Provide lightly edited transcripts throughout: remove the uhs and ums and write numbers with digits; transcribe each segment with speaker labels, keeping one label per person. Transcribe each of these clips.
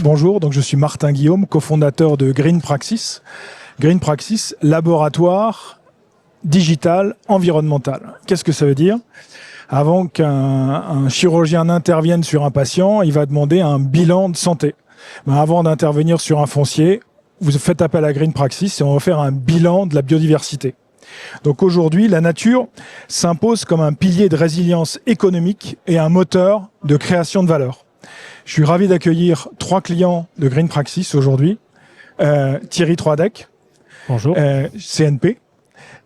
Speaker 1: Bonjour, donc je suis Martin Guillaume, cofondateur de Green Praxis. Green Praxis, laboratoire digital environnemental. Qu'est-ce que ça veut dire ? Avant qu'un chirurgien n'intervienne sur un patient, il va demander un bilan de santé. Mais avant d'intervenir sur un foncier, vous faites appel à Green Praxis et on va faire un bilan de la biodiversité. Donc aujourd'hui, la nature s'impose comme un pilier de résilience économique et un moteur de création de valeur. Je suis ravi d'accueillir 3 clients de Green Praxis aujourd'hui. Thierry Troidec,
Speaker 2: bonjour.
Speaker 1: CNP,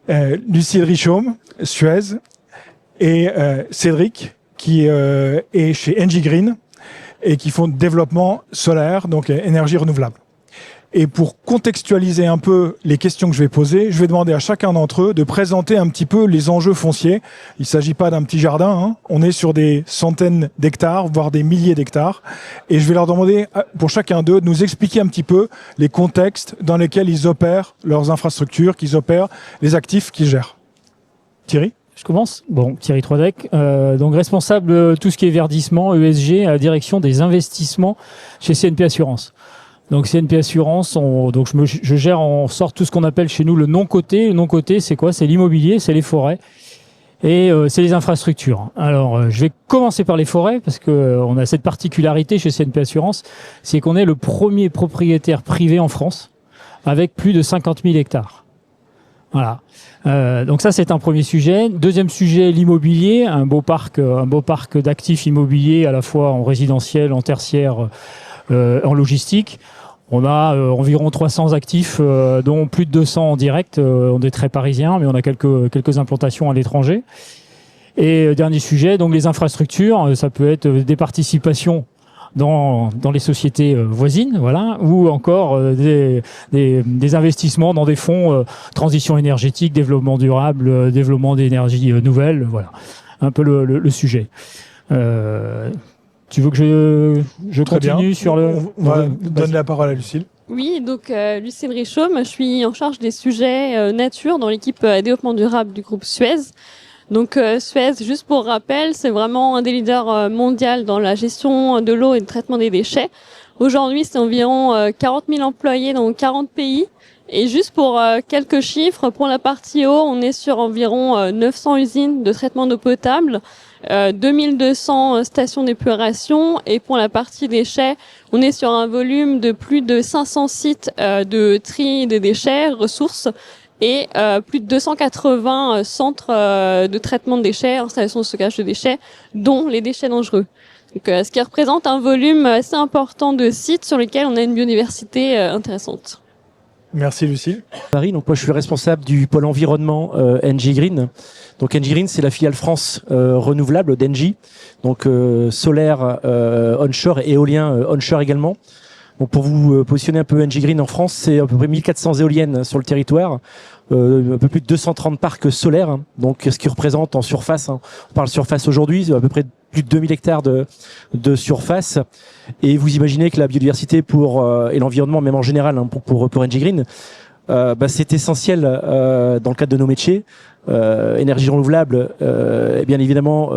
Speaker 1: Lucille Richaume, Suez, et Cédric, qui est chez Engie Green et qui font développement solaire, donc énergie renouvelable. Et pour contextualiser un peu les questions que je vais poser, je vais demander à chacun d'entre eux de présenter un petit peu les enjeux fonciers. Il ne s'agit pas d'un petit jardin, hein. On est sur des centaines d'hectares, voire des milliers d'hectares. Et je vais leur demander, pour chacun d'eux, de nous expliquer un petit peu les contextes dans lesquels ils opèrent leurs infrastructures, qu'ils opèrent les actifs qu'ils gèrent. Thierry ?
Speaker 2: Je commence. Bon, Thierry Troidec, donc responsable de tout ce qui est verdissement, ESG, à la direction des investissements chez CNP Assurance. Donc CNP Assurance, je gère en sorte tout ce qu'on appelle chez nous le non-coté. Le non-coté, c'est quoi ? C'est l'immobilier, c'est les forêts et c'est les infrastructures. Alors, je vais commencer par les forêts parce que on a cette particularité chez CNP Assurance, c'est qu'on est le premier propriétaire privé en France avec plus de 50 000 hectares. Voilà. Donc ça, c'est un premier sujet. Deuxième sujet, l'immobilier, un beau parc d'actifs immobiliers à la fois en résidentiel, en tertiaire, en logistique. On a environ 300 actifs, dont plus de 200 en direct. On est très parisien, mais on a quelques implantations à l'étranger. Et dernier sujet, donc les infrastructures, ça peut être des participations dans les sociétés voisines, voilà, ou encore des investissements dans des fonds transition énergétique, développement durable, développement d'énergies nouvelles, voilà, un peu le sujet. Tu veux que je continue sur le...
Speaker 1: On va donner la parole à Lucille.
Speaker 3: Oui, donc Lucille Richaume, je suis en charge des sujets nature dans l'équipe développement durable du groupe Suez. Donc Suez, juste pour rappel, c'est vraiment un des leaders mondiaux dans la gestion de l'eau et le traitement des déchets. Aujourd'hui, c'est environ 40 000 employés dans 40 pays. Et juste pour quelques chiffres, pour la partie eau, on est sur environ 900 usines de traitement d'eau potable, 2200 stations d'épuration. Et pour la partie déchets, on est sur un volume de plus de 500 sites de tri des déchets, ressources, et plus de 280 centres de traitement de déchets, installations de stockage de déchets, dont les déchets dangereux. Donc, ce qui représente un volume assez important de sites sur lesquels on a une biodiversité intéressante.
Speaker 1: Merci Lucille.
Speaker 4: Paris, donc moi je suis responsable du pôle environnement Engie Green. Donc Engie Green, c'est la filiale France renouvelable d'Engie, donc solaire onshore et éolien onshore également. Donc pour vous positionner un peu Engie Green en France, c'est à peu près 1400 éoliennes sur le territoire, un peu plus de 230 parcs solaires, hein, donc ce qui représente en surface, hein, on parle surface aujourd'hui, à peu près plus de 2000 hectares de surface. Et vous imaginez que la biodiversité et l'environnement même en général, hein, pour Engie Green, c'est essentiel dans le cadre de nos métiers. Énergie renouvelable, et bien évidemment,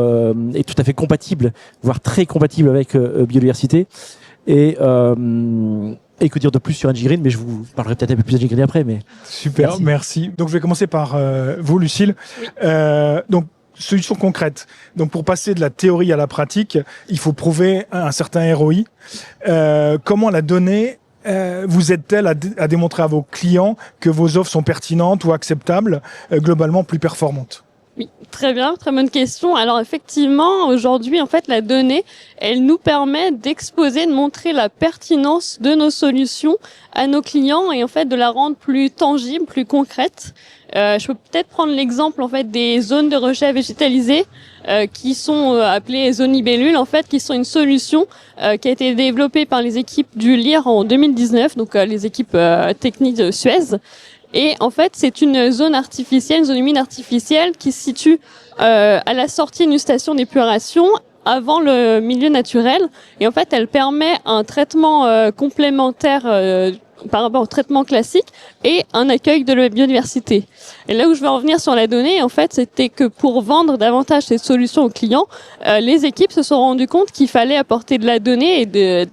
Speaker 4: est tout à fait compatible, voire très compatible avec biodiversité. Et que dire de plus sur Engie Green, mais je vous parlerai peut-être un peu plus d'Engie Green après. Mais
Speaker 1: super, merci. Donc je vais commencer par vous, Lucille. Oui. Donc solution concrète. Donc pour passer de la théorie à la pratique, il faut prouver un certain ROI. Comment la donnée vous aide-t-elle à démontrer à vos clients que vos offres sont pertinentes ou acceptables, globalement plus performantes ?
Speaker 3: Oui, très bien, très bonne question. Alors effectivement, aujourd'hui, en fait, la donnée, elle nous permet d'exposer, de montrer la pertinence de nos solutions à nos clients et en fait de la rendre plus tangible, plus concrète. Je peux peut-être prendre l'exemple en fait des zones de rejet végétalisées qui sont appelées zones libellules, en fait, qui sont une solution qui a été développée par les équipes du LIR en 2019, donc les équipes techniques de Suez. Et en fait, c'est une zone artificielle, une zone humide artificielle qui se situe à la sortie d'une station d'épuration avant le milieu naturel. Et en fait, elle permet un traitement complémentaire par rapport au traitement classique et un accueil de la biodiversité. Et là où je veux en venir sur la donnée, en fait, c'était que pour vendre davantage cette solution aux clients, les équipes se sont rendues compte qu'il fallait apporter de la donnée et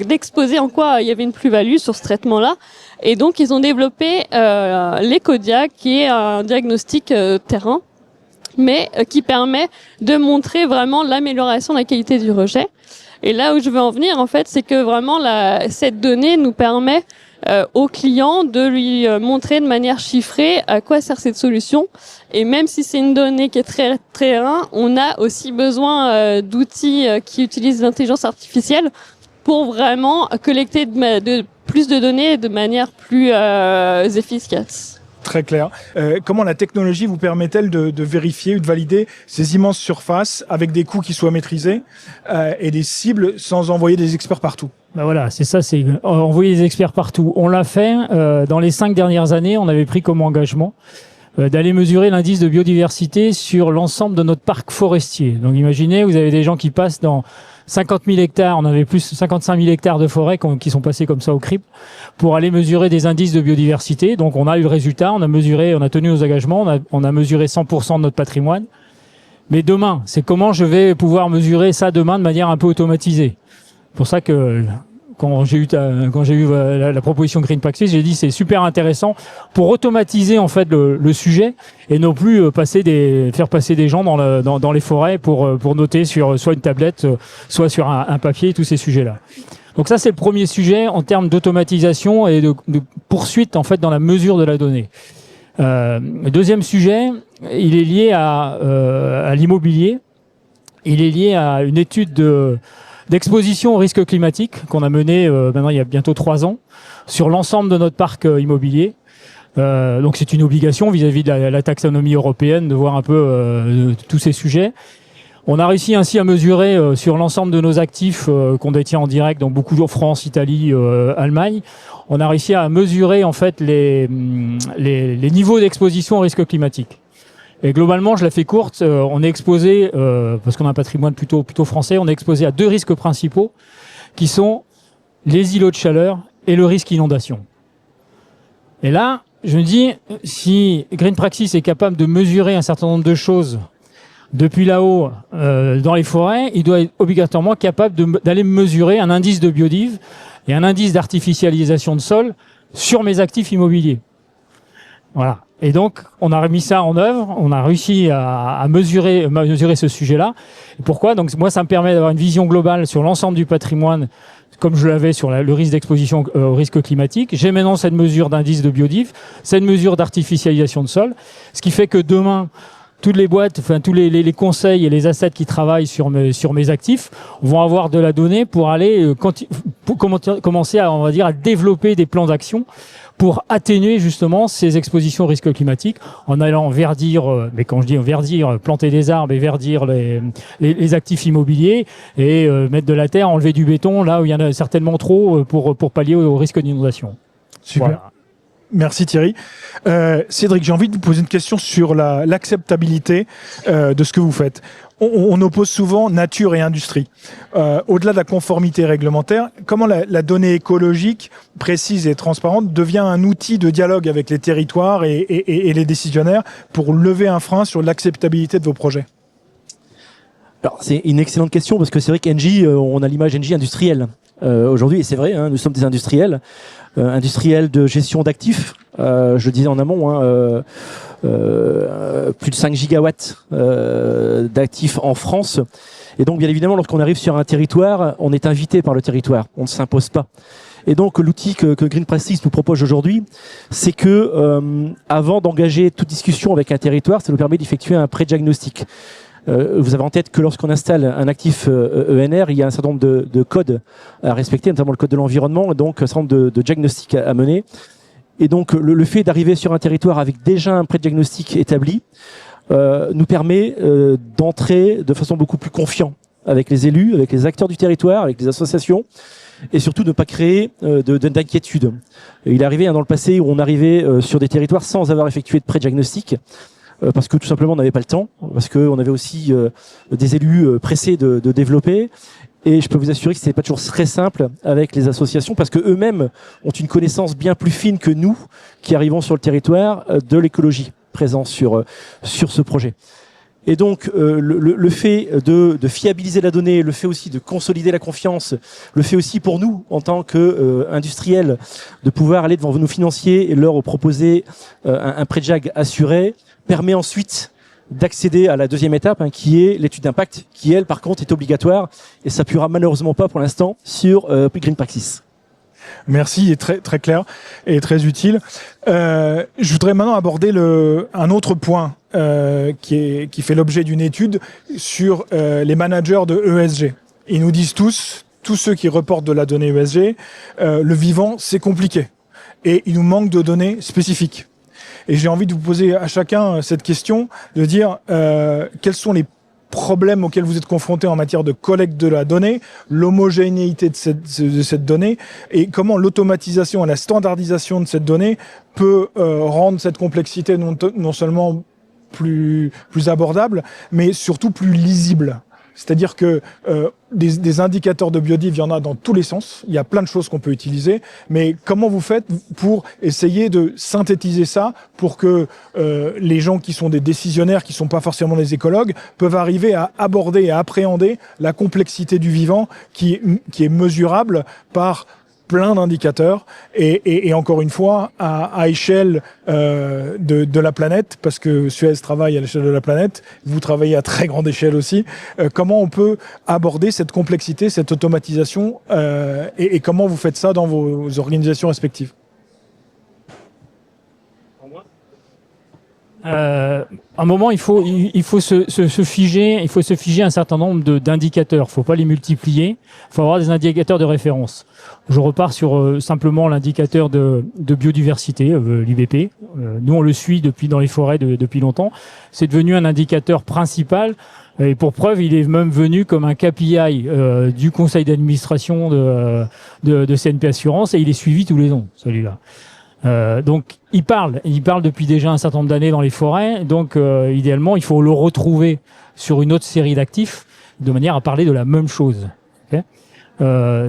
Speaker 3: d'exposer en quoi il y avait une plus-value sur ce traitement-là. Et donc, ils ont développé l'EcoDiag, qui est un diagnostic terrain, mais qui permet de montrer vraiment l'amélioration de la qualité du rejet. Et là où je veux en venir, en fait, c'est que vraiment cette donnée nous permet au client de lui montrer de manière chiffrée à quoi sert cette solution. Et même si c'est une donnée qui est très très rare, on a aussi besoin d'outils qui utilisent l'intelligence artificielle pour vraiment collecter plus de données de manière plus efficace.
Speaker 1: Très clair. Comment la technologie vous permet-elle de vérifier ou de valider ces immenses surfaces avec des coûts qui soient maîtrisés et des cibles sans envoyer des experts partout?
Speaker 2: Ben voilà, c'est ça, c'est envoyer des experts partout. On l'a fait dans les 5 dernières années, on avait pris comme engagement d'aller mesurer l'indice de biodiversité sur l'ensemble de notre parc forestier. Donc imaginez, vous avez des gens qui passent dans 50 000 hectares, on avait plus 55 000 hectares de forêt qui sont passés comme ça au CRIP pour aller mesurer des indices de biodiversité. Donc on a eu le résultat, on a tenu nos engagements, on a mesuré 100% de notre patrimoine. Mais demain, c'est comment je vais pouvoir mesurer ça demain de manière un peu automatisée. C'est pour ça que quand j'ai eu la proposition Green Praxis, j'ai dit c'est super intéressant pour automatiser en fait le sujet et non plus faire passer des gens dans les forêts pour noter sur soit une tablette, soit sur un papier, tous ces sujets-là. Donc ça c'est le premier sujet en termes d'automatisation et de poursuite en fait dans la mesure de la donnée. Le deuxième sujet, il est lié à l'immobilier. Il est lié à une étude d'exposition au risque climatique qu'on a menée maintenant il y a bientôt 3 ans sur l'ensemble de notre parc immobilier. Donc c'est une obligation vis-à-vis de la taxonomie européenne de voir un peu tous ces sujets. On a réussi ainsi à mesurer sur l'ensemble de nos actifs qu'on détient en direct, donc beaucoup de France, Italie, Allemagne. On a réussi à mesurer en fait les niveaux d'exposition au risque climatique. Et globalement, je la fais courte, on est exposé, parce qu'on a un patrimoine plutôt français, on est exposé à 2 risques principaux, qui sont les îlots de chaleur et le risque inondation. Et là, je me dis, si Green Praxis est capable de mesurer un certain nombre de choses depuis là-haut dans les forêts, il doit être obligatoirement capable d'aller mesurer un indice de biodive et un indice d'artificialisation de sol sur mes actifs immobiliers. Voilà. Et donc, on a remis ça en œuvre, on a réussi à mesurer ce sujet-là. Et pourquoi? Donc, moi, ça me permet d'avoir une vision globale sur l'ensemble du patrimoine, comme je l'avais sur le risque d'exposition au risque climatique. J'ai maintenant cette mesure d'indice de biodive, cette mesure d'artificialisation de sol, ce qui fait que demain, toutes les boîtes, enfin tous les conseils et les assets qui travaillent sur mes actifs vont avoir de la donnée pour aller commencer à, on va dire, à développer des plans d'action pour atténuer justement ces expositions au risque climatique en allant verdir, mais quand je dis verdir, planter des arbres et verdir les actifs immobiliers et mettre de la terre, enlever du béton là où il y en a certainement trop pour pallier au risque d'inondation.
Speaker 1: Super. Voilà. Merci Thierry. Cédric, j'ai envie de vous poser une question sur l'acceptabilité de ce que vous faites. On oppose souvent nature et industrie. Au-delà de la conformité réglementaire, comment la donnée écologique précise et transparente devient un outil de dialogue avec les territoires et les décisionnaires pour lever un frein sur l'acceptabilité de vos projets?
Speaker 4: Alors, c'est une excellente question parce que c'est vrai qu'Engie, on a l'image Engie industrielle aujourd'hui, et c'est vrai, hein, nous sommes des industriels de gestion d'actifs. Je le disais en amont, plus de 5 gigawatts d'actifs en France. Et donc, bien évidemment, lorsqu'on arrive sur un territoire, on est invité par le territoire, on ne s'impose pas. Et donc, l'outil que Green Praxis nous propose aujourd'hui, c'est que avant d'engager toute discussion avec un territoire, ça nous permet d'effectuer un pré-diagnostic. Vous avez en tête que lorsqu'on installe un actif ENR, il y a un certain nombre de codes à respecter, notamment le code de l'environnement, et donc un certain nombre de diagnostics à mener. Et donc le fait d'arriver sur un territoire avec déjà un pré-diagnostic établi nous permet d'entrer de façon beaucoup plus confiante avec les élus, avec les acteurs du territoire, avec les associations, et surtout ne pas créer d'inquiétude. Il est arrivé dans le passé où on arrivait sur des territoires sans avoir effectué de pré-diagnostic, parce que tout simplement on n'avait pas le temps, parce qu'on avait aussi des élus pressés de développer, Et je peux vous assurer que c'est pas toujours très simple avec les associations parce que eux-mêmes ont une connaissance bien plus fine que nous qui arrivons sur le territoire de l'écologie présent sur ce projet. Et donc le fait de fiabiliser la donnée, le fait aussi de consolider la confiance, le fait aussi pour nous en tant qu'industriels de pouvoir aller devant nos financiers et leur proposer un prêt de JAG assuré permet ensuite d'accéder à la deuxième étape qui est l'étude d'impact qui elle par contre est obligatoire et s'appuiera malheureusement pas pour l'instant sur Green Praxis.
Speaker 1: Merci, et très très clair et très utile. Je voudrais maintenant aborder un autre point qui fait l'objet d'une étude sur les managers de ESG. Ils nous disent tous ceux qui reportent de la donnée ESG, le vivant c'est compliqué et il nous manque de données spécifiques. Et j'ai envie de vous poser à chacun cette question, de dire quels sont les problèmes auxquels vous êtes confrontés en matière de collecte de la donnée, l'homogénéité de cette donnée et comment l'automatisation et la standardisation de cette donnée peut rendre cette complexité non seulement plus abordable, mais surtout plus lisible. C'est-à-dire que des indicateurs de biodive, il y en a dans tous les sens. Il y a plein de choses qu'on peut utiliser. Mais comment vous faites pour essayer de synthétiser ça pour que les gens qui sont des décisionnaires, qui ne sont pas forcément des écologues, peuvent arriver à aborder et à appréhender la complexité du vivant qui est mesurable par plein d'indicateurs et encore une fois à échelle de la planète, parce que Suez travaille à l'échelle de la planète, vous travaillez à très grande échelle aussi. Comment on peut aborder cette complexité, cette automatisation et comment vous faites ça dans vos organisations respectives?
Speaker 2: À un moment, il faut se figer un certain nombre d'indicateurs. Il ne faut pas les multiplier. Il faut avoir des indicateurs de référence. Je repars sur simplement l'indicateur de biodiversité, l'IBP. Nous, on le suit dans les forêts depuis longtemps. C'est devenu un indicateur principal. Et pour preuve, il est même venu comme un KPI du conseil d'administration de CNP Assurance et il est suivi tous les ans, celui-là. Donc il parle depuis déjà un certain nombre d'années dans les forêts, donc idéalement il faut le retrouver sur une autre série d'actifs de manière à parler de la même chose. Okay,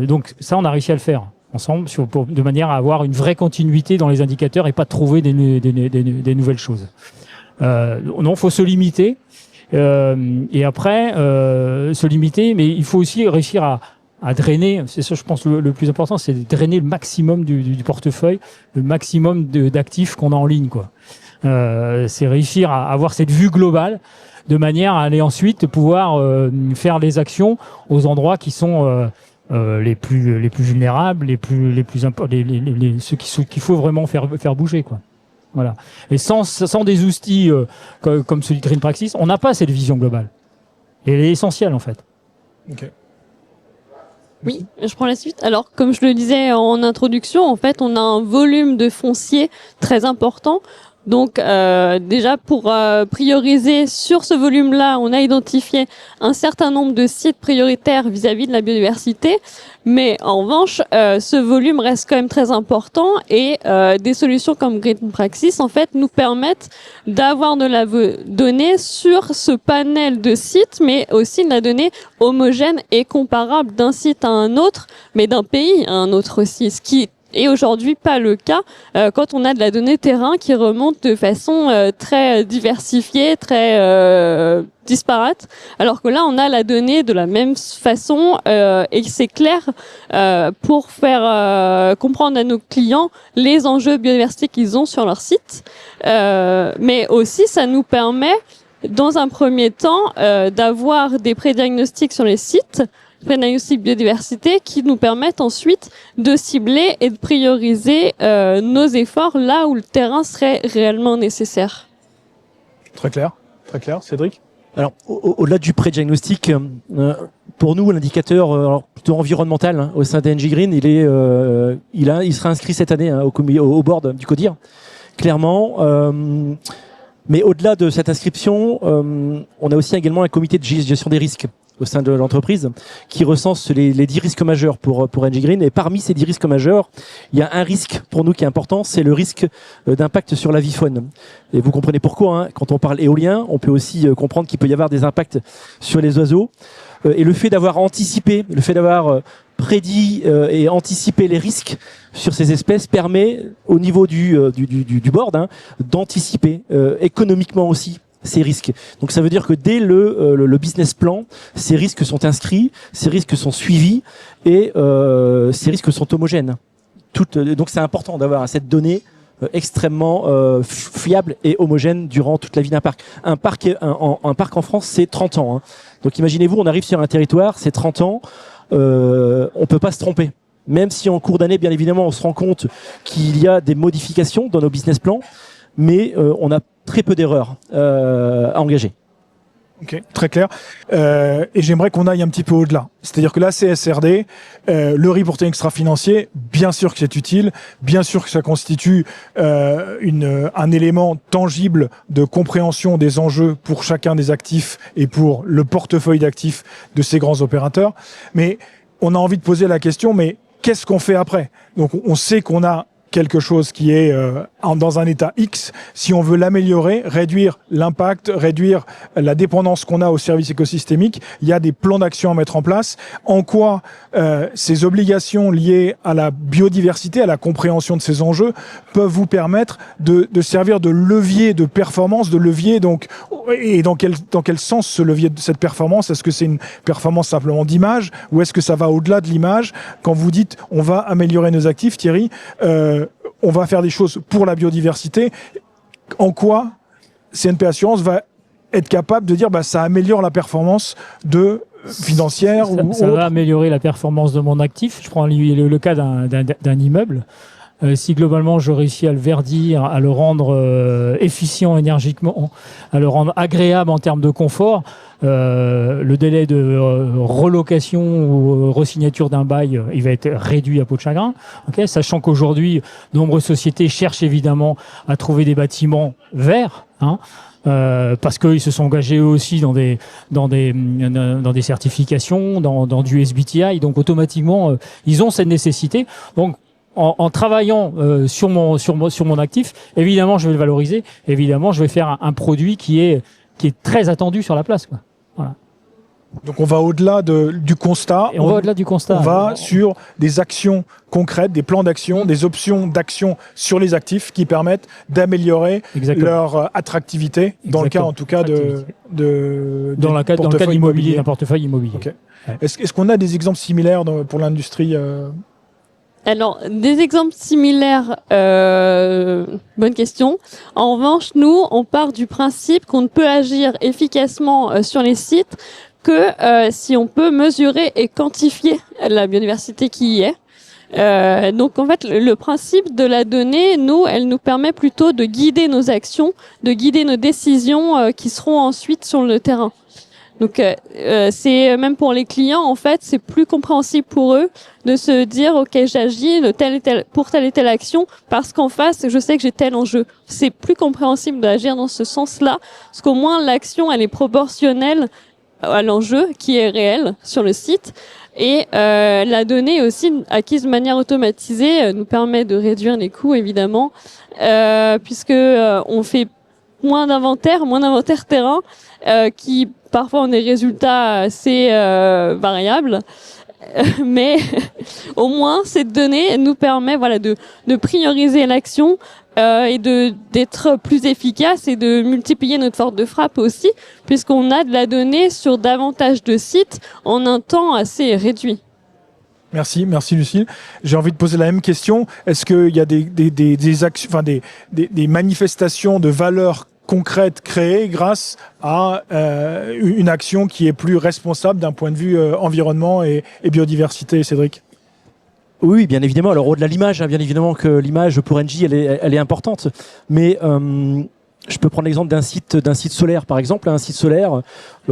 Speaker 2: donc ça on a réussi à le faire ensemble de manière à avoir une vraie continuité dans les indicateurs et pas trouver des nouvelles choses. Non, faut se limiter et après se limiter, mais il faut aussi réussir à drainer, c'est ça je pense le plus important, c'est de drainer le maximum du portefeuille, le maximum d'actifs qu'on a en ligne, quoi. C'est réussir à avoir cette vue globale de manière à aller ensuite pouvoir faire les actions aux endroits qui sont les plus vulnérables, ceux qu'il faut vraiment faire bouger, quoi. Voilà. Et sans des outils comme celui de Green Praxis, on n'a pas cette vision globale. Et elle est essentielle en fait.
Speaker 1: Okay.
Speaker 3: Oui, je prends la suite. Alors, comme je le disais en introduction, en fait, on a un volume de foncier très important. Donc, déjà, pour prioriser sur ce volume-là, on a identifié un certain nombre de sites prioritaires vis-à-vis de la biodiversité. Mais en revanche, ce volume reste quand même très important et des solutions comme Green Praxis, en fait, nous permettent d'avoir de la donnée sur ce panel de sites, mais aussi de la donnée homogène et comparable d'un site à un autre, mais d'un pays à un autre aussi, ce qui est aujourd'hui pas le cas quand on a de la donnée terrain qui remonte de façon très diversifiée, très disparate, alors que là on a la donnée de la même façon et c'est clair pour faire comprendre à nos clients les enjeux biodiversité qu'ils ont sur leur site, mais aussi ça nous permet dans un premier temps d'avoir des prédiagnostics sur les sites, prédiagnostic biodiversité qui nous permettent ensuite de cibler et de prioriser nos efforts là où le terrain serait réellement nécessaire.
Speaker 1: Très clair, Cédric.
Speaker 4: Alors, au-delà du pré-diagnostic, pour nous, l'indicateur plutôt environnemental au sein d'Engie Green, il sera inscrit cette année au board du CODIR, clairement. Mais au-delà de cette inscription, on a aussi également un comité de gestion des risques au sein de l'entreprise qui recense les 10 risques majeurs pour NG Green. Et parmi ces 10 risques majeurs, il y a un risque pour nous qui est important, c'est le risque d'impact sur la vie faune. Et vous comprenez pourquoi, hein. Quand on parle éolien, on peut aussi comprendre qu'il peut y avoir des impacts sur les oiseaux. Et le fait d'avoir anticipé, le fait d'avoir prédit et anticipé les risques sur ces espèces permet au niveau du board, hein, d'anticiper économiquement aussi ces risques. Donc ça veut dire que dès le business plan, ces risques sont inscrits, ces risques sont suivis et ces risques sont homogènes. Donc c'est important d'avoir cette donnée extrêmement fiable et homogène durant toute la vie d'un parc. Un parc en France, c'est 30 ans. Hein. Donc imaginez-vous, on arrive sur un territoire, c'est 30 ans, on peut pas se tromper. Même si en cours d'année, bien évidemment, on se rend compte qu'il y a des modifications dans nos business plans, mais on a très peu d'erreurs à engager.
Speaker 1: Ok, très clair. Et j'aimerais qu'on aille un petit peu au-delà. C'est-à-dire que la CSRD, le reporting extra-financier, bien sûr que c'est utile, bien sûr que ça constitue un élément tangible de compréhension des enjeux pour chacun des actifs et pour le portefeuille d'actifs de ces grands opérateurs. Mais on a envie de poser la question, mais qu'est-ce qu'on fait après? Donc on sait qu'on a quelque chose qui est dans un état X, si on veut l'améliorer, réduire l'impact, réduire la dépendance qu'on a aux services écosystémiques, il y a des plans d'action à mettre en place. En quoi ces obligations liées à la biodiversité, à la compréhension de ces enjeux, peuvent vous permettre de servir de levier de performance, de levier donc, et dans quel sens ce levier de cette performance? Est-ce que c'est une performance simplement d'image ou est-ce que ça va au-delà de l'image? Quand vous dites on va améliorer nos actifs, Thierry, on va faire des choses pour la biodiversité. En quoi CNP Assurance va être capable de dire ça améliore la performance financière
Speaker 2: ça va améliorer la performance de mon actif. Je prends le cas d'un immeuble. Si globalement je réussis à le verdir, à le rendre efficient énergiquement, à le rendre agréable en termes de confort, le délai de relocation ou resignature d'un bail, il va être réduit à peau de chagrin. Okay, sachant qu'aujourd'hui, de nombreuses sociétés cherchent évidemment à trouver des bâtiments verts. Hein, parce qu'ils se sont engagés eux aussi dans des certifications, dans du SBTi, donc automatiquement ils ont cette nécessité. Donc en travaillant sur mon actif, évidemment je vais le valoriser, évidemment je vais faire un produit qui est très attendu sur la place, quoi. Voilà.
Speaker 1: Donc on va au-delà du constat.
Speaker 2: Et on va au-delà du constat.
Speaker 1: On va sur des actions concrètes, des plans d'action, des options d'action sur les actifs qui permettent d'améliorer leur attractivité, dans le cas en tout cas dans le cas
Speaker 2: immobilier, d'un portefeuille immobilier.
Speaker 1: Okay. Ouais. Est-ce qu'on a des exemples similaires pour l'industrie
Speaker 3: Alors, des exemples similaires, bonne question. En revanche, nous, on part du principe qu'on ne peut agir efficacement sur les sites que si on peut mesurer et quantifier la biodiversité qui y est. Donc, en fait, le principe de la donnée, elle nous permet plutôt de guider nos actions, de guider nos décisions qui seront ensuite sur le terrain. Donc c'est même pour les clients en fait, c'est plus compréhensible pour eux de se dire OK, j'agis pour telle et telle action parce qu'en face, je sais que j'ai tel enjeu. C'est plus compréhensible d'agir dans ce sens-là parce qu'au moins l'action elle est proportionnelle à l'enjeu qui est réel sur le site et la donnée aussi acquise de manière automatisée nous permet de réduire les coûts évidemment puisque on fait moins d'inventaire terrain qui parfois ont des résultats assez variables, mais au moins cette donnée nous permet de prioriser l'action et d'être plus efficace et de multiplier notre force de frappe aussi, puisqu'on a de la donnée sur davantage de sites en un temps assez réduit.
Speaker 1: Merci Lucille. J'ai envie de poser la même question. Est-ce qu'il y a des actions, des manifestations de valeur concrètes créées grâce à une action qui est plus responsable d'un point de vue environnement et biodiversité, Cédric?
Speaker 4: Oui, bien évidemment. Alors au-delà de l'image, bien évidemment que l'image pour Engie, elle est importante. Mais je peux prendre l'exemple d'un site solaire, par exemple. Un site solaire,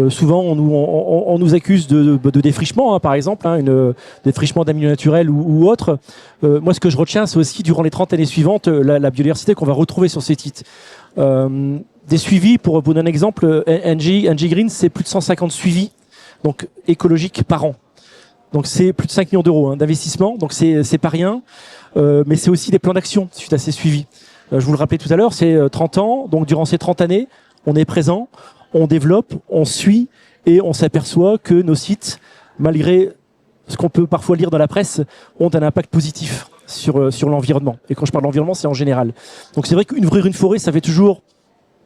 Speaker 4: souvent on nous accuse de défrichement, hein, par exemple, défrichement d'un milieu naturel ou autre. Moi, ce que je retiens, c'est aussi durant les 30 années suivantes la biodiversité qu'on va retrouver sur ces sites. Des suivis, pour vous donner un exemple, NG Green, c'est plus de 150 suivis donc écologiques par an. Donc c'est plus de 5 millions d'euros d'investissement, donc c'est pas rien, mais c'est aussi des plans d'action suite à ces suivis. Je vous le rappelais tout à l'heure, c'est 30 ans, donc durant ces 30 années, on est présent, on développe, on suit et on s'aperçoit que nos sites, malgré ce qu'on peut parfois lire dans la presse, ont un impact positif sur l'environnement. Et quand je parle d'environnement, c'est en général. Donc c'est vrai qu'ouvrir une forêt, ça fait toujours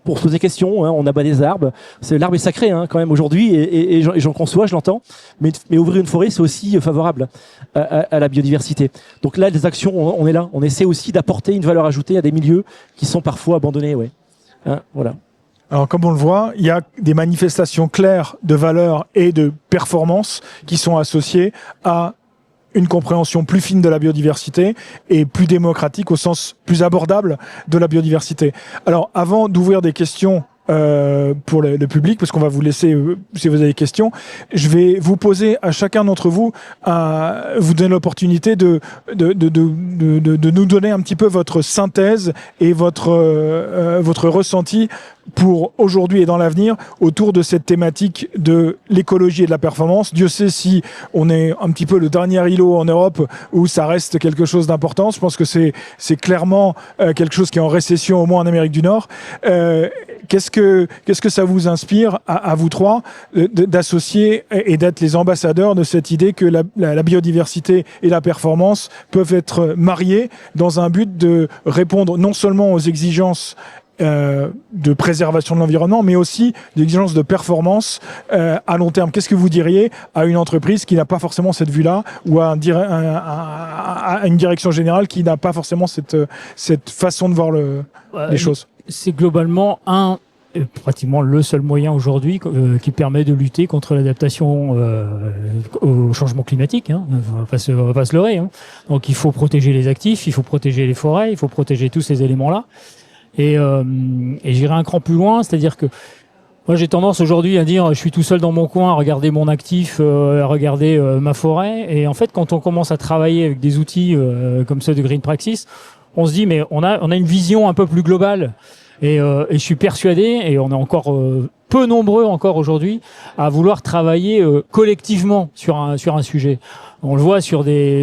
Speaker 4: pour se poser des questions, on abat des arbres. L'arbre est sacré quand même aujourd'hui, et j'en conçois, je l'entends. Mais ouvrir une forêt, c'est aussi favorable à la biodiversité. Donc là, des actions, on est là. On essaie aussi d'apporter une valeur ajoutée à des milieux qui sont parfois abandonnés. Voilà.
Speaker 1: Alors, comme on le voit, il y a des manifestations claires de valeur et de performance qui sont associées à une compréhension plus fine de la biodiversité et plus démocratique au sens plus abordable de la biodiversité. Alors, avant d'ouvrir des questions pour le public, parce qu'on va vous laisser, si vous avez des questions, je vais vous poser à chacun d'entre vous, vous donner l'opportunité de nous donner un petit peu votre synthèse et votre ressenti pour aujourd'hui et dans l'avenir autour de cette thématique de l'écologie et de la performance. Dieu sait si on est un petit peu le dernier îlot en Europe où ça reste quelque chose d'important. Je pense que c'est clairement quelque chose qui est en récession, au moins en Amérique du Nord. Qu'est-ce que ça vous inspire à vous trois d'associer et d'être les ambassadeurs de cette idée que la biodiversité et la performance peuvent être mariées dans un but de répondre non seulement aux exigences de préservation de l'environnement, mais aussi d'exigences de performance à long terme. Qu'est-ce que vous diriez à une entreprise qui n'a pas forcément cette vue-là, ou à une direction générale qui n'a pas forcément cette façon de voir les choses?
Speaker 2: C'est globalement pratiquement le seul moyen aujourd'hui qui permet de lutter contre l'adaptation au changement climatique. On va pas se leurrer. Donc il faut protéger les actifs, il faut protéger les forêts, il faut protéger tous ces éléments-là. Et j'irai un cran plus loin, c'est-à-dire que moi j'ai tendance aujourd'hui à dire je suis tout seul dans mon coin à regarder mon actif, à regarder ma forêt. Et en fait, quand on commence à travailler avec des outils comme ceux de Green Praxis, on se dit mais on a une vision un peu plus globale. Et je suis persuadé, et on est encore peu nombreux encore aujourd'hui, à vouloir travailler collectivement sur un sujet. On le voit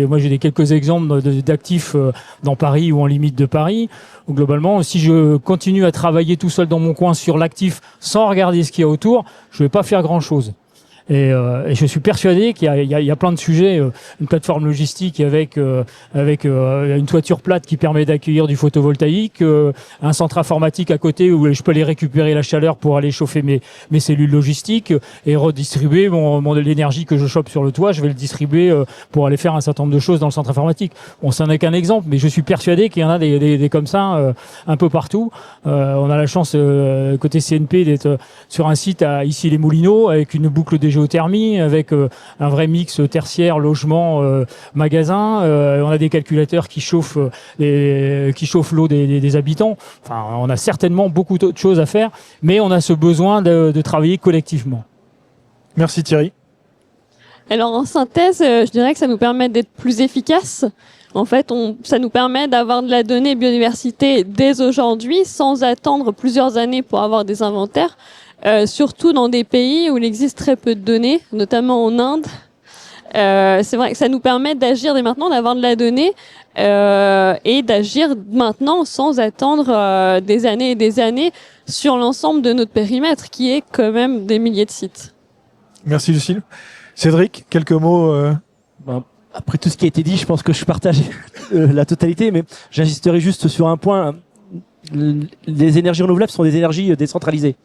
Speaker 2: moi j'ai quelques exemples d'actifs dans Paris ou en limite de Paris, où globalement, si je continue à travailler tout seul dans mon coin sur l'actif sans regarder ce qu'il y a autour, je vais pas faire grand chose. Et je suis persuadé qu'il y a plein de sujets, une plateforme logistique avec une toiture plate qui permet d'accueillir du photovoltaïque, un centre informatique à côté où je peux aller récupérer la chaleur pour aller chauffer mes cellules logistiques et redistribuer l'énergie que je chope sur le toit, je vais le distribuer pour aller faire un certain nombre de choses dans le centre informatique. Bon, ça n'est qu'un exemple, mais je suis persuadé qu'il y en a des comme ça un peu partout. On a la chance côté CNP d'être sur un site à Issy-les-Moulineaux avec une boucle de géothermie, avec un vrai mix tertiaire, logement, magasin. On a des calculateurs qui chauffent l'eau des habitants. Enfin, on a certainement beaucoup d'autres choses à faire, mais on a ce besoin de travailler collectivement.
Speaker 1: Merci Thierry.
Speaker 3: Alors en synthèse, je dirais que ça nous permet d'être plus efficaces. En fait, ça nous permet d'avoir de la donnée biodiversité dès aujourd'hui, sans attendre plusieurs années pour avoir des inventaires. Surtout dans des pays où il existe très peu de données, notamment en Inde. C'est vrai que ça nous permet d'agir dès maintenant, d'avoir de la donnée et d'agir maintenant sans attendre des années et des années sur l'ensemble de notre périmètre, qui est quand même des milliers de sites.
Speaker 1: Merci Lucille. Cédric, quelques mots
Speaker 4: Après tout ce qui a été dit, je pense que je partage la totalité, mais j'insisterai juste sur un point. Les énergies renouvelables sont des énergies décentralisées.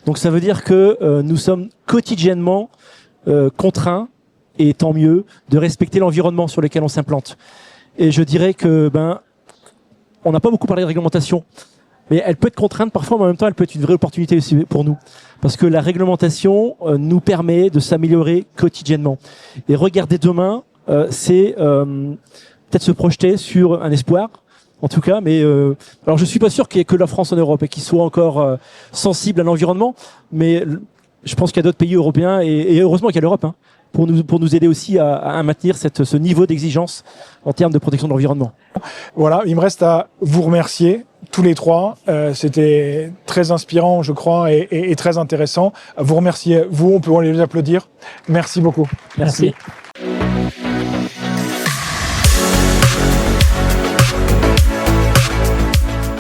Speaker 4: Donc ça veut dire que nous sommes quotidiennement contraints, et tant mieux, de respecter l'environnement sur lequel on s'implante. Et je dirais que on n'a pas beaucoup parlé de réglementation, mais elle peut être contrainte parfois, mais en même temps elle peut être une vraie opportunité aussi pour nous. Parce que la réglementation nous permet de s'améliorer quotidiennement. Et regarder demain, c'est peut-être se projeter sur un espoir, en tout cas, mais alors je suis pas sûr qu'il y ait que la France en Europe et qu'il soit encore sensible à l'environnement, mais je pense qu'il y a d'autres pays européens et heureusement qu'il y a l'Europe pour nous aider aussi à maintenir ce niveau d'exigence en termes de protection de l'environnement.
Speaker 1: Voilà, il me reste à vous remercier tous les trois. C'était très inspirant, je crois, et très intéressant. À vous remercier, vous, on peut les applaudir. Merci beaucoup.
Speaker 2: Merci.